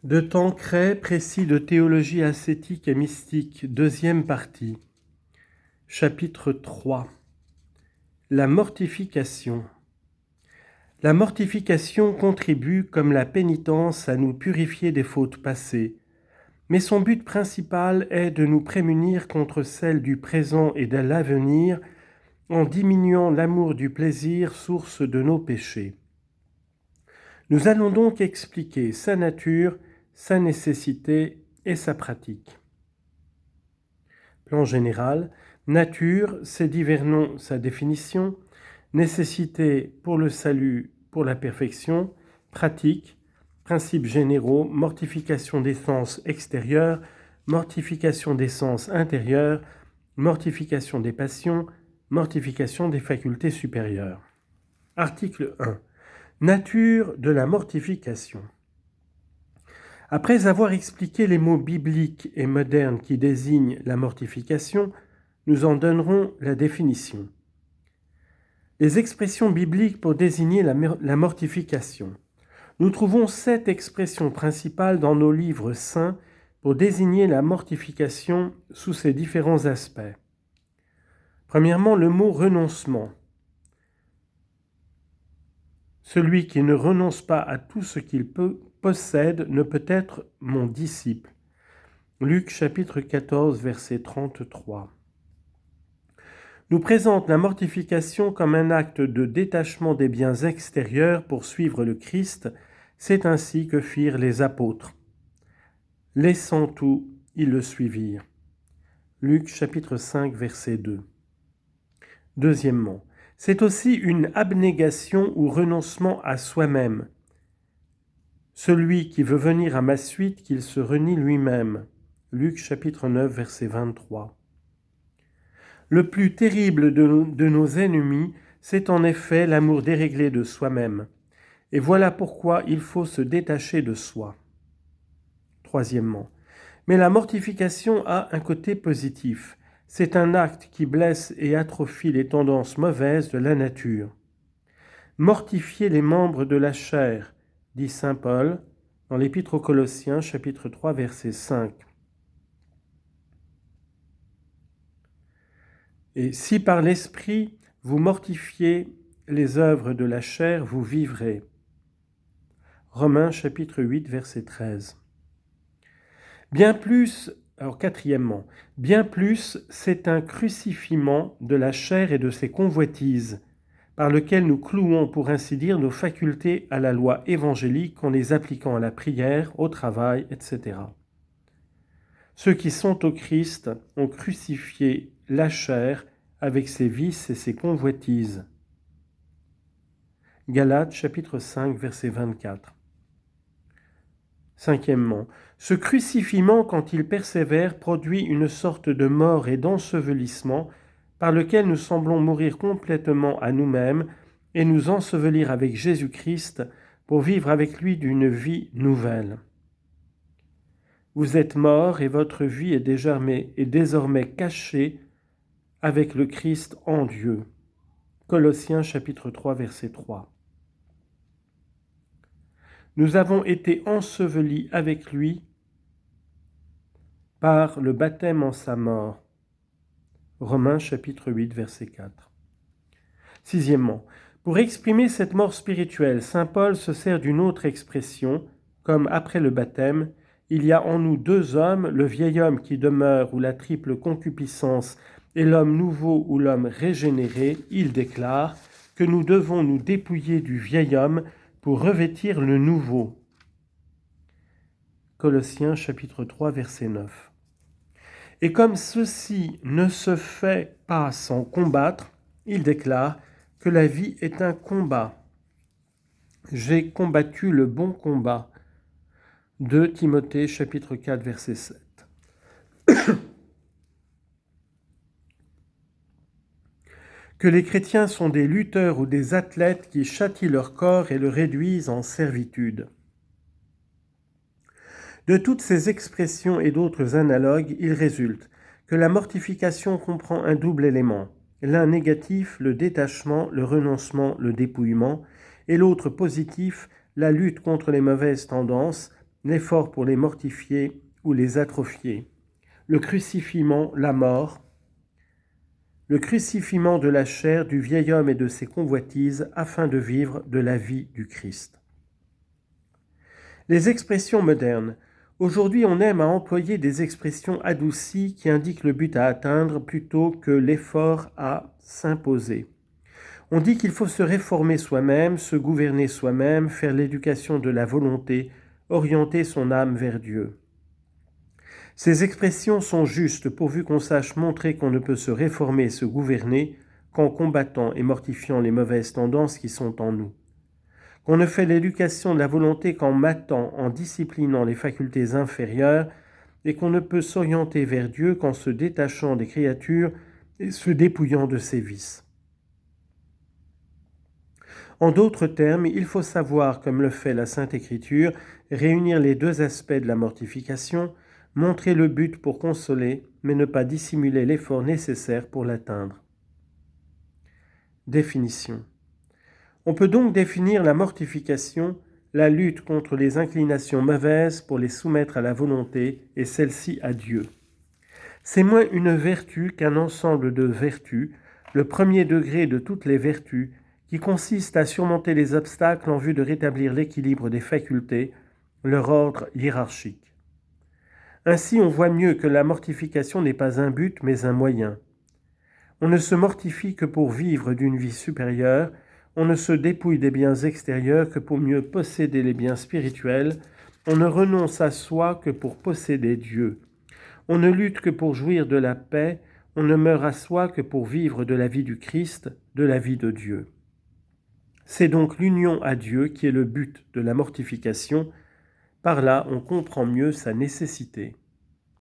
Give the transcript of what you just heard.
De Tancret, précis de théologie ascétique et mystique, deuxième partie. Chapitre 3. La mortification. La mortification contribue, comme la pénitence, à nous purifier des fautes passées, mais son but principal est de nous prémunir contre celles du présent et de l'avenir, en diminuant l'amour du plaisir, source de nos péchés. Nous allons donc expliquer sa nature, sa nécessité et sa pratique. Plan général, nature, ses divers noms, sa définition, nécessité pour le salut, pour la perfection, pratique, principes généraux, mortification des sens extérieurs, mortification des sens intérieurs, mortification des passions, mortification des facultés supérieures. Article 1. Nature de la mortification. Après avoir expliqué les mots bibliques et modernes qui désignent la mortification, nous en donnerons la définition. Les expressions bibliques pour désigner la mortification. Nous trouvons 7 expressions principales dans nos livres saints pour désigner la mortification sous ses différents aspects. Premièrement, le mot renoncement. Celui qui ne renonce pas à tout ce qu'il possède ne peut être mon disciple. Luc chapitre 14, verset 33. Nous présente la mortification comme un acte de détachement des biens extérieurs pour suivre le Christ. C'est ainsi que firent les apôtres. Laissant tout, ils le suivirent. Luc chapitre 5, verset 2. Deuxièmement, c'est aussi une abnégation ou renoncement à soi-même. Celui qui veut venir à ma suite, qu'il se renie lui-même. Luc chapitre 9, verset 23. Le plus terrible de nos ennemis, c'est en effet l'amour déréglé de soi-même. Et voilà pourquoi il faut se détacher de soi. Troisièmement, mais la mortification a un côté positif. C'est un acte qui blesse et atrophie les tendances mauvaises de la nature. Mortifier les membres de la chair, dit saint Paul dans l'Épître aux Colossiens, chapitre 3, verset 5. Et si par l'esprit vous mortifiez les œuvres de la chair, vous vivrez. Romains chapitre 8, verset 13. Quatrièmement, bien plus, c'est un crucifiement de la chair et de ses convoitises, par lequel nous clouons, pour ainsi dire, nos facultés à la loi évangélique en les appliquant à la prière, au travail, etc. Ceux qui sont au Christ ont crucifié la chair avec ses vices et ses convoitises. Galates chapitre 5, verset 24. Cinquièmement, ce crucifiement, quand il persévère, produit une sorte de mort et d'ensevelissement par lequel nous semblons mourir complètement à nous-mêmes et nous ensevelir avec Jésus-Christ pour vivre avec lui d'une vie nouvelle. Vous êtes morts et votre vie est désormais cachée avec le Christ en Dieu. Colossiens chapitre 3, verset 3. Nous avons été ensevelis avec lui par le baptême en sa mort. Romains chapitre 8, verset 4. Sixièmement, pour exprimer cette mort spirituelle, saint Paul se sert d'une autre expression, comme après le baptême, il y a en nous 2 hommes, le vieil homme qui demeure ou la triple concupiscence et l'homme nouveau ou l'homme régénéré. Il déclare que nous devons nous dépouiller du vieil homme pour revêtir le nouveau. Colossiens chapitre 3, verset 9. Et comme ceci ne se fait pas sans combattre, il déclare que la vie est un combat. J'ai combattu le bon combat. 2 Timothée chapitre 4, verset 7. Que les chrétiens sont des lutteurs ou des athlètes qui châtient leur corps et le réduisent en servitude. De toutes ces expressions et d'autres analogues, il résulte que la mortification comprend un double élément, l'un négatif, le détachement, le renoncement, le dépouillement, et l'autre positif, la lutte contre les mauvaises tendances, l'effort pour les mortifier ou les atrophier. Le crucifiement, la mort, le crucifiement de la chair du vieil homme et de ses convoitises afin de vivre de la vie du Christ. Les expressions modernes. Aujourd'hui, on aime à employer des expressions adoucies qui indiquent le but à atteindre plutôt que l'effort à s'imposer. On dit qu'il faut se réformer soi-même, se gouverner soi-même, faire l'éducation de la volonté, orienter son âme vers Dieu. Ces expressions sont justes pourvu qu'on sache montrer qu'on ne peut se réformer et se gouverner qu'en combattant et mortifiant les mauvaises tendances qui sont en nous. Qu'on ne fait l'éducation de la volonté qu'en matant, en disciplinant les facultés inférieures, et qu'on ne peut s'orienter vers Dieu qu'en se détachant des créatures et se dépouillant de ses vices. En d'autres termes, il faut savoir, comme le fait la Sainte Écriture, réunir les deux aspects de la mortification, montrer le but pour consoler, mais ne pas dissimuler l'effort nécessaire pour l'atteindre. Définition. On peut donc définir la mortification, la lutte contre les inclinations mauvaises pour les soumettre à la volonté et celle-ci à Dieu. C'est moins une vertu qu'un ensemble de vertus, le premier degré de toutes les vertus, qui consiste à surmonter les obstacles en vue de rétablir l'équilibre des facultés, leur ordre hiérarchique. Ainsi, on voit mieux que la mortification n'est pas un but, mais un moyen. On ne se mortifie que pour vivre d'une vie supérieure, on ne se dépouille des biens extérieurs que pour mieux posséder les biens spirituels, on ne renonce à soi que pour posséder Dieu. On ne lutte que pour jouir de la paix, on ne meurt à soi que pour vivre de la vie du Christ, de la vie de Dieu. C'est donc l'union à Dieu qui est le but de la mortification. Par là, on comprend mieux sa nécessité.